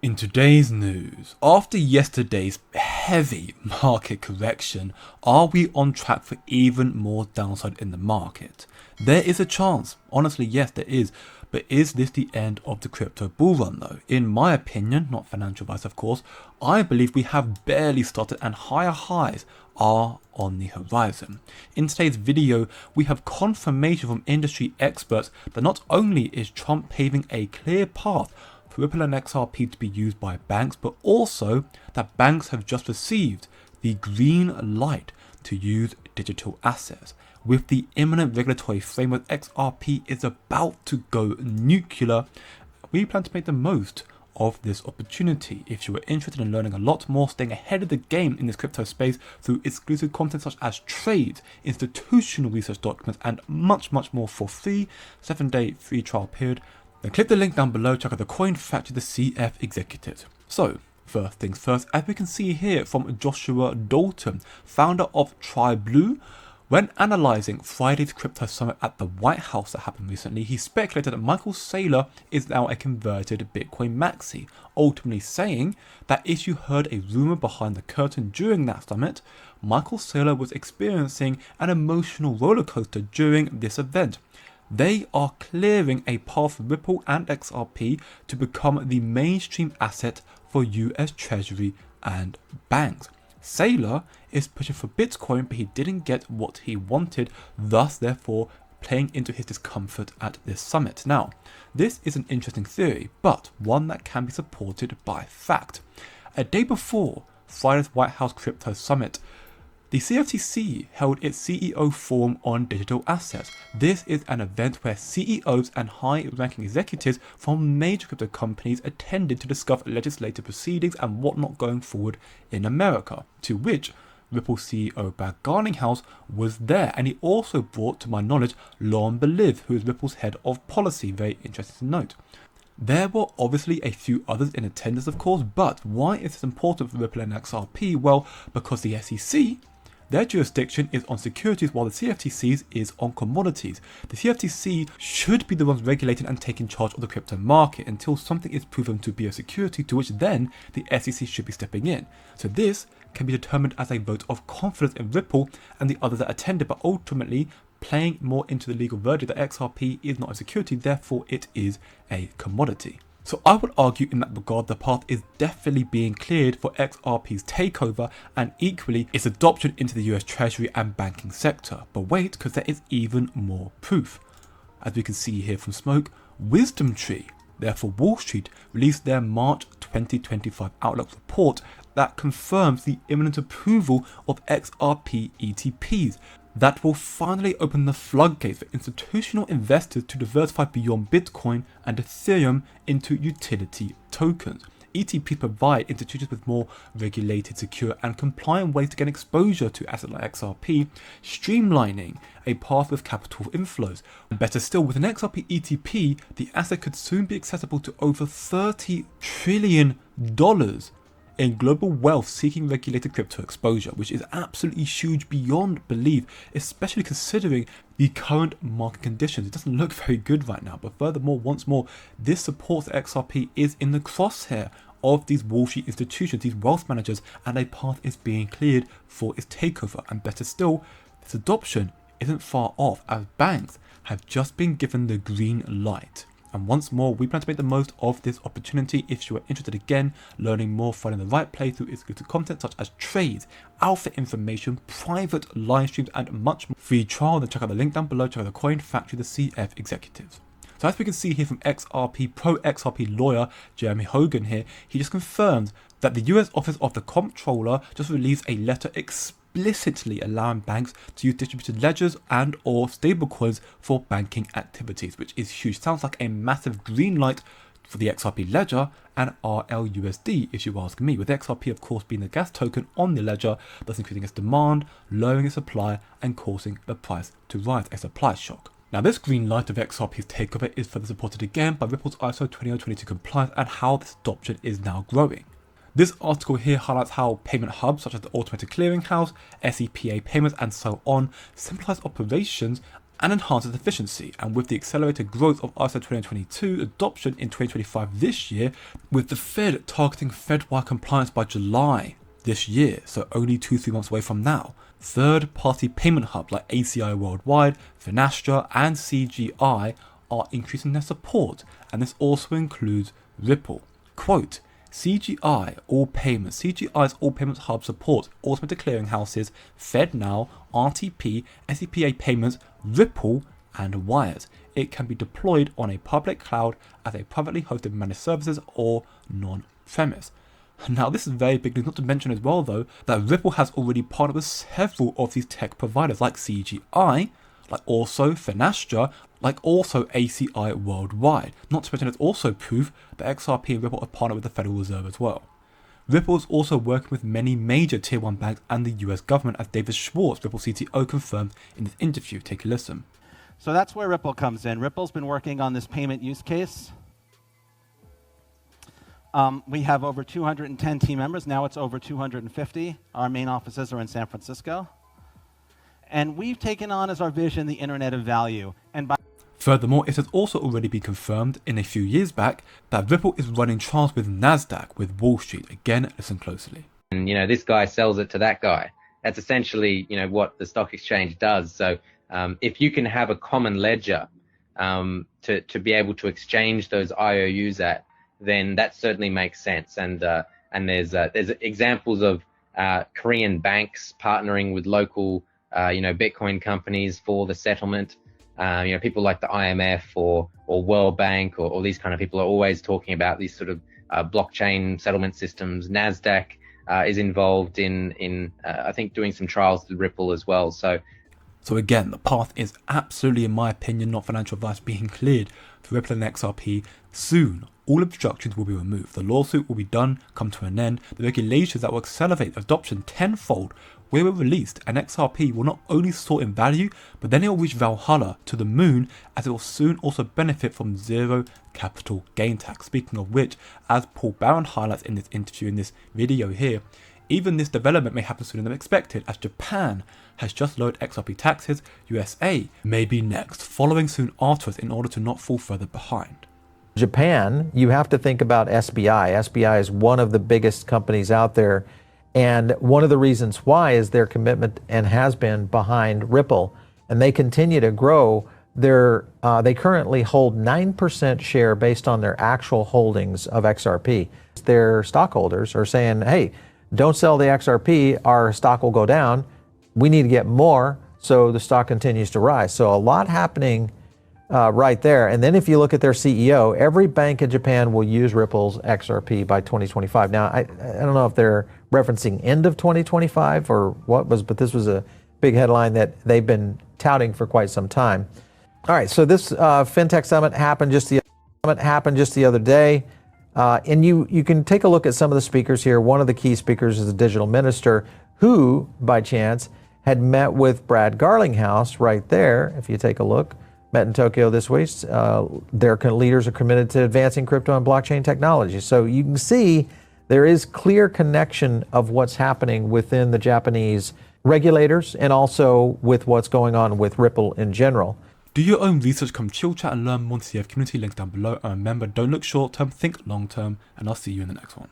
In today's news, after yesterday's heavy market correction, are we on track for even more downside in the market? There is a chance, honestly yes there is, but is this the end of the crypto bull run though? In my opinion, not financial advice of course, I believe we have barely started and higher highs are on the horizon. In today's video, we have confirmation from industry experts that not only is Trump paving a clear path for Ripple and XRP to be used by banks, but also that banks have just received the green light to use digital assets. With the imminent regulatory framework, XRP is about to go nuclear. We plan to make the most of this opportunity. If you are interested in learning a lot more, staying ahead of the game in this crypto space through exclusive content such as trades, institutional research documents, and much more for free, 7-day free trial period, then click the link down below, check out the Coin Factory, the CF executives. So, first things first, as we can see here from Joshua Dalton, founder of TriBlue, when analysing Friday's crypto summit at the White House that happened recently, he speculated that Michael Saylor is now a converted Bitcoin maxi, ultimately saying that if you heard a rumour behind the curtain during that summit, Michael Saylor was experiencing an emotional rollercoaster during this event. They are clearing a path for Ripple and XRP to become the mainstream asset for US Treasury and banks. Saylor is pushing for Bitcoin, but he didn't get what he wanted, thus therefore playing into his discomfort at this summit. Now, this is an interesting theory, but one that can be supported by fact. A day before Friday's White House Crypto Summit, the CFTC held its CEO Forum on Digital Assets. This is an event where CEOs and high-ranking executives from major crypto companies attended to discuss legislative proceedings and whatnot going forward in America, to which Ripple CEO Brad Garlinghouse was there, and he also brought, to my knowledge, Lauren Beliv, who is Ripple's head of policy. Very interesting to note. There were obviously a few others in attendance, of course, but why is this important for Ripple and XRP? Well, because the SEC, their jurisdiction is on securities while the CFTC's is on commodities. The CFTC should be the ones regulating and taking charge of the crypto market until something is proven to be a security, to which then the SEC should be stepping in. So this can be determined as a vote of confidence in Ripple and the others that attended, but ultimately playing more into the legal verdict that XRP is not a security, therefore it is a commodity. So I would argue in that regard the path is definitely being cleared for XRP's takeover and equally its adoption into the US Treasury and banking sector. But wait, because there is even more proof. As we can see here from Smoke, Wisdom Tree, therefore Wall Street, released their March 2025 Outlook report that confirms the imminent approval of XRP ETPs that will finally open the floodgates for institutional investors to diversify beyond Bitcoin and Ethereum into utility tokens. ETPs provide institutions with more regulated, secure and compliant ways to gain exposure to assets like XRP, streamlining a path with capital inflows. And better still, with an XRP ETP, the asset could soon be accessible to over $30 trillion in global wealth seeking regulated crypto exposure, which is absolutely huge beyond belief, especially considering the current market conditions. It doesn't look very good right now, but furthermore, once more, this supports that XRP is in the crosshair of these Wall Street institutions, these wealth managers, and a path is being cleared for its takeover. And better still, this adoption isn't far off, as banks have just been given the green light. And once more, we plan to make the most of this opportunity. If you are interested again, learning more, finding the right place through exclusive content such as trades, alpha information, private live streams, and much more free trial, then check out the link down below, check out the Coin Factory, the CF executives. So as we can see here from XRP, pro-XRP lawyer Jeremy Hogan here, he just confirmed that the US Office of the Comptroller just released a letter explicitly allowing banks to use distributed ledgers and or stablecoins for banking activities, which is huge. Sounds like a massive green light for the XRP ledger and RLUSD, if you ask me, with XRP of course being the gas token on the ledger, thus increasing its demand, lowering its supply and causing the price to rise, a supply shock. Now this green light of XRP's takeover is further supported again by Ripple's ISO 20022 compliance and how this adoption is now growing. This article here highlights how payment hubs such as the Automated Clearinghouse, SEPA payments and so on simplifies operations and enhances efficiency. And with the accelerated growth of ISO 2022 adoption in 2025 this year, with the Fed targeting Fed-wide compliance by July this year, so only 2-3 months away from now, third-party payment hubs like ACI Worldwide, Finastra, and CGI are increasing their support, and this also includes Ripple. Quote, CGI's All Payments Hub supports automated clearinghouses, FedNow, RTP, SEPA payments, Ripple, and wires. It can be deployed on a public cloud as a privately hosted managed services or non-premise. Now, this is very big news, not to mention as well, though, that Ripple has already partnered with several of these tech providers like CGI, like also Finastra, like also ACI Worldwide. Not to mention it's also proof that XRP and Ripple are partnered with the Federal Reserve as well. Ripple is also working with many major Tier 1 banks and the US government, as David Schwartz, Ripple CTO, confirmed in this interview. Take a listen. So that's where Ripple comes in. Ripple's been working on this payment use case. We have over 210 team members. Now it's over 250. Our main offices are in San Francisco. And we've taken on as our vision the Internet of Value. And Furthermore, it has also already been confirmed in a few years back that Ripple is running trials with NASDAQ, with Wall Street. Again, listen closely. And, this guy sells it to that guy. That's essentially, what the stock exchange does. So if you can have a common ledger to be able to exchange those IOUs at, then that certainly makes sense. And there's examples of Korean banks partnering with local Bitcoin companies for the settlement. People like the IMF or World Bank or these kind of people are always talking about these sort of blockchain settlement systems. NASDAQ is involved in I think, doing some trials with Ripple as well. So again, the path is absolutely, in my opinion, not financial advice, being cleared for Ripple and XRP soon. All obstructions will be removed. The lawsuit will be done, come to an end. The regulations that will accelerate adoption tenfold will be released, and XRP will not only soar in value, but then it will reach Valhalla, to the moon, as it will soon also benefit from zero capital gain tax. Speaking of which, as Paul Barron highlights in this interview, in this video here, even this development may happen sooner than expected, as Japan has just lowered XRP taxes. USA may be next, following soon afterwards, in order to not fall further behind. Japan, you have to think about SBI. SBI is one of the biggest companies out there, and one of the reasons why is their commitment and has been behind Ripple, and they continue to grow. They currently hold 9% share based on their actual holdings of XRP. Their stockholders are saying, hey, don't sell the XRP, our stock will go down. We need to get more, so the stock continues to rise. So a lot happening right there. And then if you look at their CEO, every bank in Japan will use Ripple's XRP by 2025. Now, I don't know if they're referencing end of 2025 or what was, but this was a big headline that they've been touting for quite some time. All right, so this FinTech Summit happened just the other day. And you can take a look at some of the speakers here. One of the key speakers is the digital minister who, by chance, had met with Brad Garlinghouse right there. If you take a look, met in Tokyo this week. Their leaders are committed to advancing crypto and blockchain technology. So you can see there is clear connection of what's happening within the Japanese regulators and also with what's going on with Ripple in general. Do your own research, come chill chat and learn more on the CF community, links down below. And remember, don't look short term, think long term, and I'll see you in the next one.